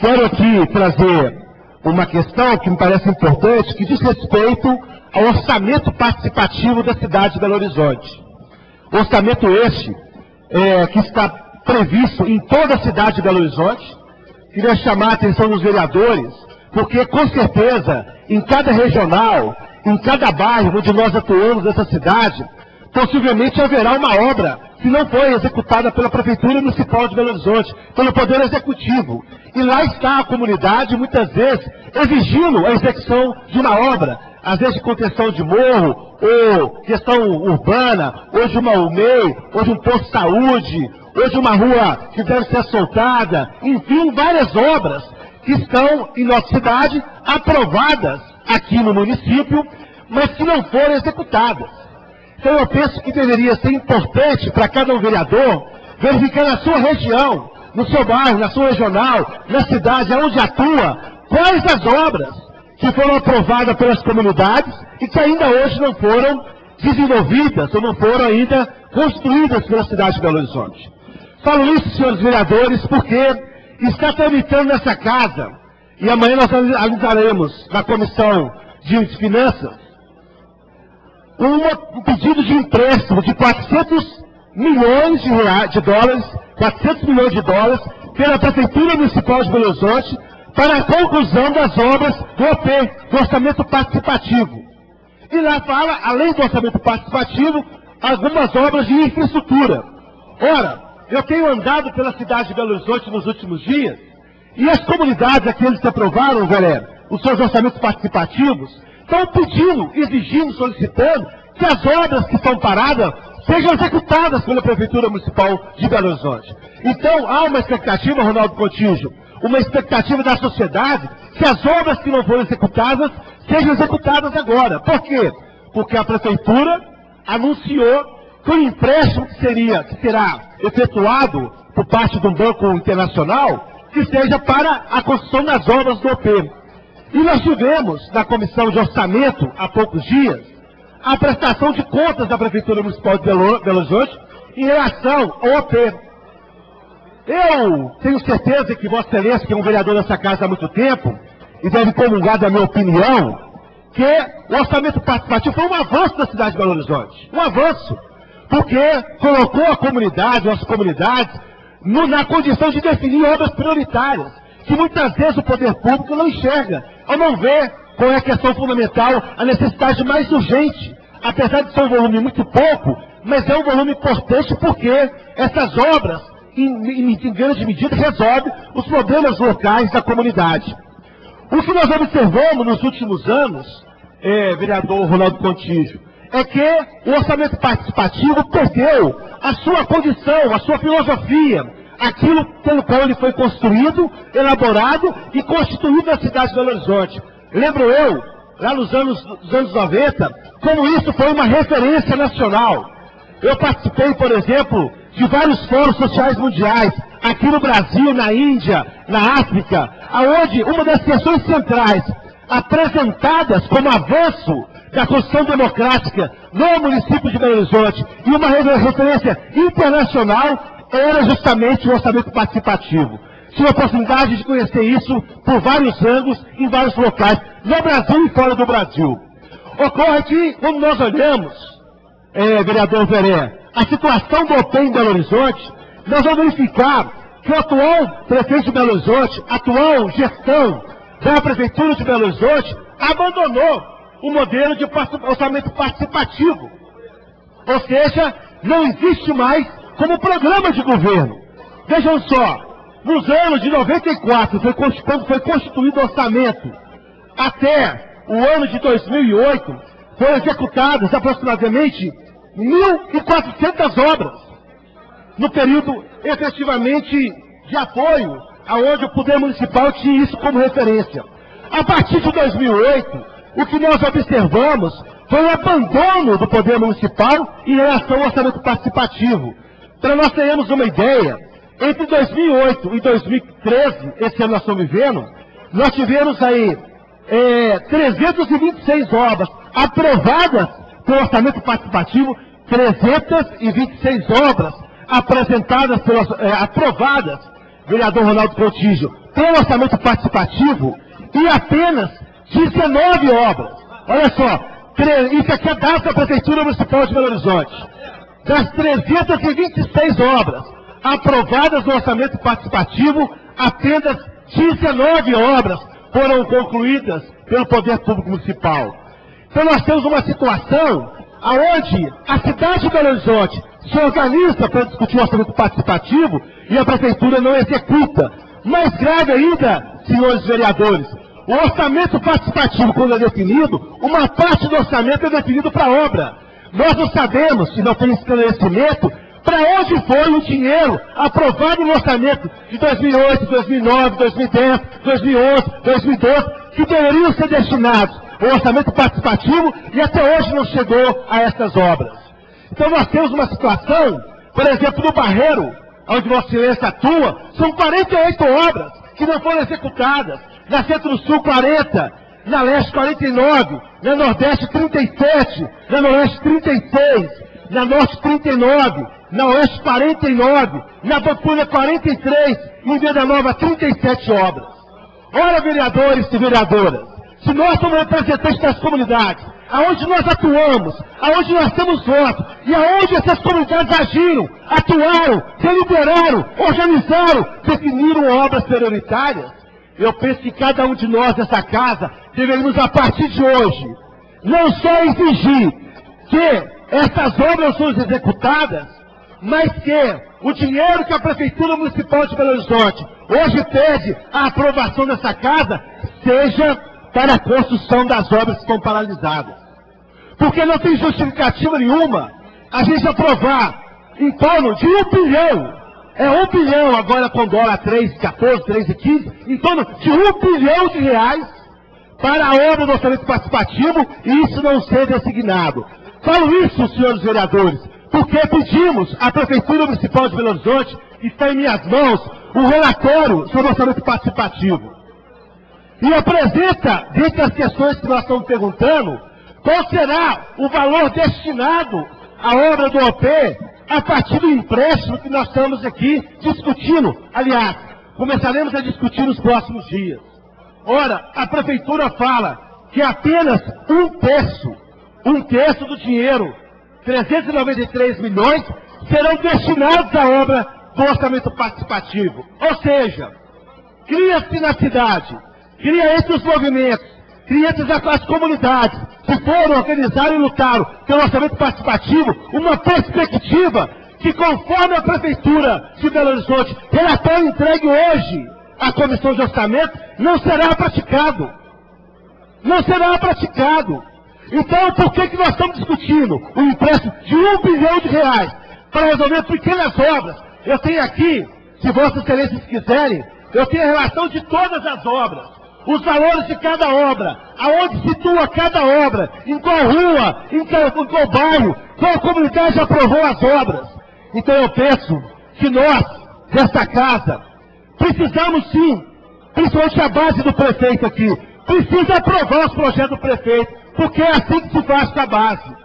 quero aqui trazer uma questão que me parece importante, que diz respeito ao orçamento participativo da cidade de Belo Horizonte. Orçamento este que está previsto em toda a cidade de Belo Horizonte. Queria chamar a atenção dos vereadores, porque com certeza, em cada regional, em cada bairro onde nós atuamos nessa cidade, possivelmente haverá uma obra que não foi executada pela Prefeitura Municipal de Belo Horizonte, pelo Poder Executivo. E lá está a comunidade, muitas vezes, exigindo a execução de uma obra, às vezes de contenção de morro, ou questão urbana, ou de uma UMEI, ou de um posto de saúde, ou de uma rua que deve ser asfaltada, enfim, várias obras que estão em nossa cidade, aprovadas aqui no município, mas que não foram executadas. Então eu penso que deveria ser importante para cada um vereador verificar na sua região, no seu bairro, na sua regional, na cidade onde atua, quais as obras que foram aprovadas pelas comunidades e que ainda hoje não foram desenvolvidas ou não foram ainda construídas pela cidade de Belo Horizonte. Falo isso, senhores vereadores, porque está tramitando nessa casa, e amanhã nós analisaremos na Comissão de Finanças, um pedido de empréstimo de 400 milhões de dólares, 400 milhões de dólares, pela Prefeitura Municipal de Belo Horizonte, para a conclusão das obras do OP, do Orçamento Participativo. E lá fala, além do Orçamento Participativo, algumas obras de infraestrutura. Ora, eu tenho andado pela cidade de Belo Horizonte nos últimos dias, e as comunidades, aqueles que aprovaram, galera, os seus orçamentos participativos, estão pedindo, exigindo, solicitando que as obras que estão paradas sejam executadas pela Prefeitura Municipal de Belo Horizonte. Então, há uma expectativa, Ronaldo Contígio, uma expectativa da sociedade que as obras que não foram executadas sejam executadas agora. Por quê? Porque a Prefeitura anunciou que o empréstimo que será efetuado por parte de um banco internacional, que seja para a construção das obras do OP. E nós tivemos, na Comissão de Orçamento, há poucos dias, a prestação de contas da Prefeitura Municipal de Belo Horizonte em relação ao OP. Eu tenho certeza que Vossa Excelência, que é um vereador dessa casa há muito tempo, e deve comungar da minha opinião, que o orçamento participativo foi um avanço da cidade de Belo Horizonte. Um avanço. Porque colocou a comunidade, as comunidades, na condição de definir obras prioritárias, que muitas vezes o poder público não enxerga, ou não vê qual é a questão fundamental, a necessidade mais urgente. Apesar de ser um volume muito pouco, mas é um volume importante porque essas obras, em grande medida, resolvem os problemas locais da comunidade. O que nós observamos nos últimos anos, vereador Ronaldo Contígio, é que o orçamento participativo perdeu a sua condição, a sua filosofia, aquilo pelo qual ele foi construído, elaborado e constituído na cidade de Belo Horizonte. Lembro eu, lá nos anos 90, como isso foi uma referência nacional. Eu participei, por exemplo, de vários fóruns sociais mundiais, aqui no Brasil, na Índia, na África, aonde uma das questões centrais apresentadas como avanço da Constituição Democrática no município de Belo Horizonte e uma referência internacional era justamente o orçamento participativo. Tive a oportunidade de conhecer isso por vários ângulos, em vários locais, no Brasil e fora do Brasil. Ocorre que, quando nós olhamos, vereador Veré, a situação do OP em Belo Horizonte, nós vamos verificar que o atual prefeito de Belo Horizonte, a atual gestão da Prefeitura de Belo Horizonte, abandonou o modelo de orçamento participativo. Ou seja, não existe mais como programa de governo. Vejam só, nos anos de 94, quando foi constituído o orçamento, até o ano de 2008, foram executadas aproximadamente 1.400 obras, no período efetivamente de apoio, aonde o poder municipal tinha isso como referência. A partir de 2008, o que nós observamos foi o abandono do poder municipal em relação ao orçamento participativo. Para nós termos uma ideia, entre 2008 e 2013, esse ano nós estamos vivendo, nós tivemos aí 326 obras aprovadas pelo orçamento participativo, 326 obras apresentadas, aprovadas, vereador Ronaldo Contígio, tem um orçamento participativo e apenas 19 obras. Olha só, isso aqui é dado da Prefeitura Municipal de Belo Horizonte. Das 326 obras aprovadas no orçamento participativo, apenas 19 obras foram concluídas pelo Poder Público Municipal. Então nós temos uma situação onde a cidade de Belo Horizonte se organiza para discutir o orçamento participativo e a Prefeitura não executa. Mais grave ainda, senhores vereadores, o orçamento participativo, quando é definido, uma parte do orçamento é definido para a obra. Nós não sabemos, e não tem esclarecimento, para onde foi o dinheiro aprovado no orçamento de 2008, 2009, 2010, 2011, 2012, que deveriam ser destinados ao orçamento participativo e até hoje não chegou a essas obras. Então nós temos uma situação, por exemplo, no Barreiro, onde Vossa Excelência atua, são 48 obras que não foram executadas. Na Centro-Sul, 40, na Leste, 49, na Nordeste, 37, na Noroeste, 36, na Norte, 39, na Oeste, 49, na Pampulha, 43, e em Venda Nova, 37 obras. Ora, vereadores e vereadoras, se nós somos representantes das comunidades, aonde nós atuamos, aonde nós temos voto, e aonde essas comunidades agiram, atuaram, deliberaram, organizaram, definiram obras prioritárias, eu penso que cada um de nós dessa casa deveríamos, a partir de hoje, não só exigir que essas obras sejam executadas, mas que o dinheiro que a Prefeitura Municipal de Belo Horizonte hoje pede a aprovação dessa casa seja para a construção das obras que estão paralisadas. Porque não tem justificativa nenhuma a gente aprovar em torno de 1 bilhão. É 1 bilhão agora com dólar 3,14, 3,15, em torno de 1 bilhão de reais para a obra do orçamento participativo e isso não ser designado. Falo isso, senhores vereadores, porque pedimos à Prefeitura Municipal de Belo Horizonte, que está em minhas mãos, um relatório sobre o orçamento participativo. E apresenta, dentre as questões que nós estamos perguntando, qual será o valor destinado à obra do OP a partir do empréstimo que nós estamos aqui discutindo. Aliás, começaremos a discutir nos próximos dias. Ora, a Prefeitura fala que apenas um terço do dinheiro, 393 milhões, serão destinados à obra do orçamento participativo. Ou seja, cria-se na cidade, cria entre os movimentos, cria entre as comunidades que foram, organizaram e lutaram pelo orçamento participativo, uma perspectiva que, conforme a Prefeitura de Belo Horizonte, relatório entregue hoje à Comissão de Orçamento, não será praticado. Não será praticado. Então, por que nós estamos discutindo um empréstimo de 1 bilhão de reais para resolver pequenas obras? Eu tenho aqui, se Vossas Excelências quiserem, eu tenho a relação de todas as obras, os valores de cada obra, aonde situa cada obra, em qual rua, em qual bairro, qual comunidade aprovou as obras. Então eu penso que nós, desta casa, precisamos sim, principalmente a base do prefeito aqui, precisa aprovar os projetos do prefeito, porque é assim que se faz com a base.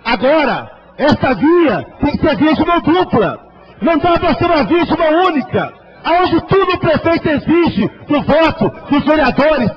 Agora, essa via tem que ser via de mão dupla, não dá para ser uma via de mão única, aonde tudo o prefeito exige do voto dos vereadores,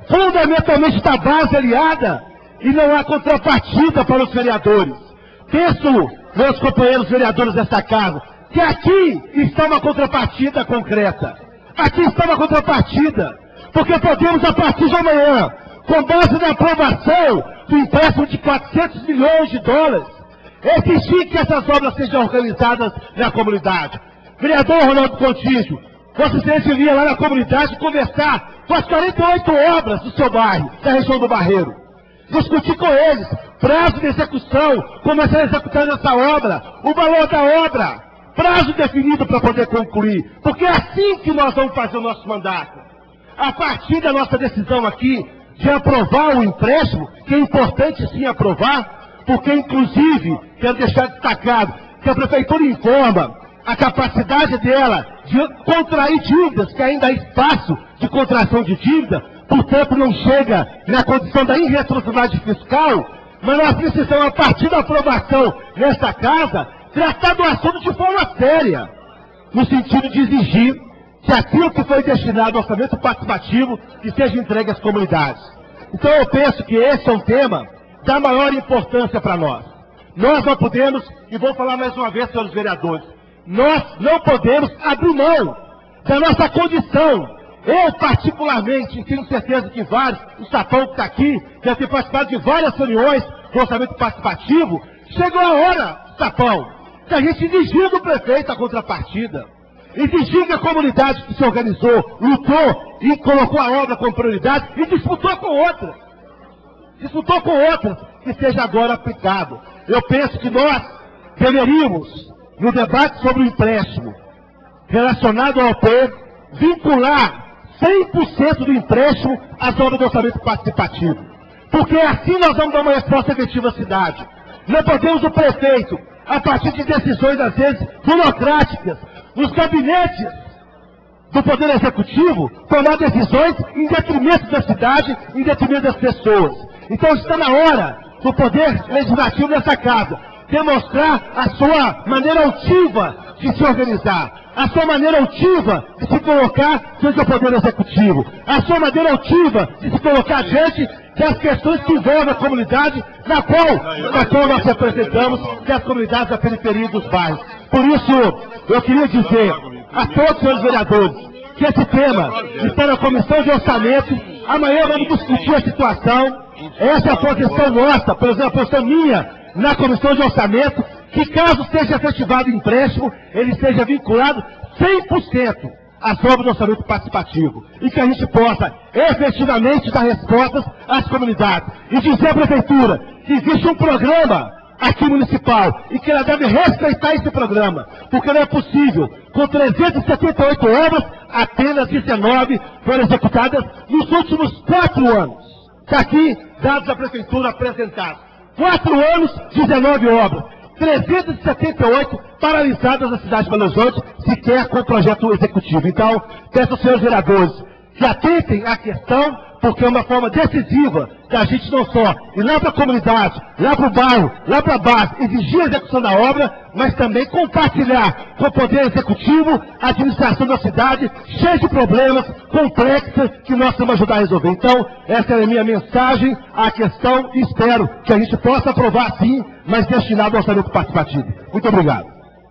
fundamentalmente da base aliada, e não há contrapartida para os vereadores. Penso, meus companheiros vereadores desta casa, que aqui está uma contrapartida concreta. Aqui está uma contrapartida, porque podemos, a partir de amanhã, com base na aprovação do empréstimo de 400 milhões de dólares, exigir que essas obras sejam organizadas na comunidade. Vereador Ronaldo Contígio, Vossa Excelência iria lá na comunidade conversar com as 48 obras do seu bairro, da região do Barreiro. Discutir com eles prazo de execução, começar a executar essa obra, o valor da obra, prazo definido para poder concluir. Porque é assim que nós vamos fazer o nosso mandato. A partir da nossa decisão aqui de aprovar o empréstimo, que é importante sim aprovar, porque inclusive, quero deixar destacado, que a Prefeitura informa a capacidade dela de contrair dívidas, que ainda há espaço de contração de dívida, portanto não chega na condição da irresponsabilidade fiscal, mas nós precisamos, a partir da aprovação nesta casa, tratar do assunto de forma séria, no sentido de exigir que aquilo que foi destinado ao orçamento participativo que seja entregue às comunidades. Então eu penso que esse é um tema da maior importância para nós. Nós não podemos, e vou falar mais uma vez, senhores vereadores, nós não podemos abrir mão da nossa condição. Eu, particularmente, e tenho certeza que vários, o Sapão que está aqui, já tem participado de várias reuniões do orçamento participativo, chegou a hora, Sapão, que a gente exigiu do prefeito a contrapartida. Exigiu que a comunidade que se organizou, lutou e colocou a obra como prioridade e disputou com outras. Disputou com outras, que seja agora aplicado. Eu penso que nós deveríamos, no debate sobre o empréstimo relacionado ao PE, vincular 100% do empréstimo às obras do orçamento participativo. Porque assim nós vamos dar uma resposta efetiva à cidade. Não podemos o prefeito, a partir de decisões, às vezes, burocráticas, nos gabinetes do Poder Executivo, tomar decisões em detrimento da cidade, em detrimento das pessoas. Então está na hora do Poder Legislativo nessa casa demonstrar a sua maneira altiva de se organizar, a sua maneira altiva de se colocar diante do Poder Executivo, a sua maneira altiva de se colocar diante das questões que envolvem a comunidade na qual nós representamos, que é as comunidades da periferia dos bairros. Por isso, eu queria dizer a todos os senhores vereadores que esse tema está na Comissão de Orçamento. Amanhã vamos discutir a situação. Essa é a posição nossa, por exemplo, a posição minha na Comissão de Orçamento, que caso seja efetivado o empréstimo, ele seja vinculado 100% às obras do orçamento participativo. E que a gente possa efetivamente dar respostas às comunidades. E dizer à Prefeitura que existe um programa aqui municipal e que ela deve respeitar esse programa. Porque não é possível, com 378 obras, apenas 19 foram executadas nos últimos 4 anos. Está aqui dados da Prefeitura apresentados. 4 anos, 19 obras. 378 paralisadas na cidade de Belo Horizonte, sequer com projeto executivo. Então, peço aos senhores vereadores que atentem à questão, porque é uma forma decisiva da gente não só ir lá para a comunidade, lá para o bairro, lá para a base, exigir a execução da obra, mas também compartilhar com o Poder Executivo a administração da cidade, cheia de problemas complexos que nós vamos ajudar a resolver. Então, essa é a minha mensagem à questão e espero que a gente possa aprovar sim, mas destinado ao orçamento participativo. Muito obrigado.